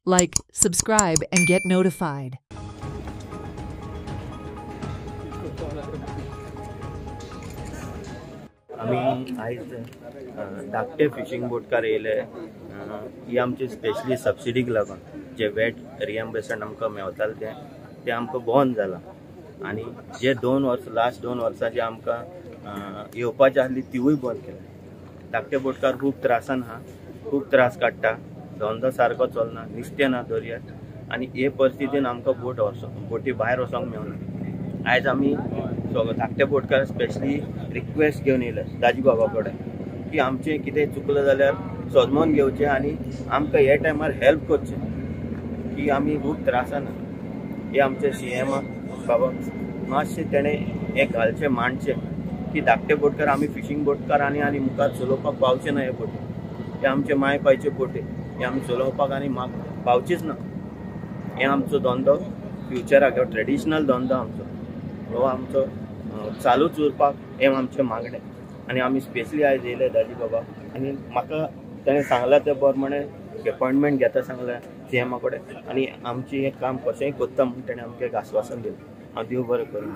Like, subscribe, and get notified. आम्ही आयज धाकटे फिशिंग बोटकार येयले ही आमची स्पेशली सबसिडीक लागून जे वेट रिएम्बर्समेंट आमकां मेवताले ते आमकां बंद जाला आनी जे लास्ट 2 वर्सां जे आमकां येवपाची आसली तिवूय बंद केल्या। धाकटे बोटकार खूब त्रासान आहा, खूब त्रास काडटा, धंदो सारको चलना, नुस्तें ना दर्यात आनी हे परिस्थितीन आमकां बोटी भायर वचोंक मेवना। आयज आमी धाकटे बोटकार स्पेशली रिक्वेस्ट घेवन येयले दाजी बाबा कडेन की आमचें कितें चुकलें जाल्यार सोजमोन घेवचें आनी आमकां हे टायमार हेल्प करचें की आमी खूब त्रासान हे आमचे CMाक बाबा मातशें तेणें हें घालचें मांडचें की धाकटे बोटकार आमी फिशींग बोटकार आनी मुखार चलोवपाक पावचे ना हे बोटी, हे आमचे माय पायचे बोटी, हे आमी चलोवपाक आनी पावचीच ना। हे आमचो धंदो फ्युचराक ट्रेडिशनल धंदो आमचो हो आमचो चालूच उरपाक हें आमचें मागणें आनी आमी स्पेशली आयज येयले दाजी बाबा आनी म्हाका तेणें सांगलां ते प्रमाणे अपॉयंटमेंट घेता सांगलां CMा कडेन आनी आमचें हें काम कशेंय कोत्ता म्हूण तेणें आमकां एक आश्वासन दिलें। हांव देव बरें करूं।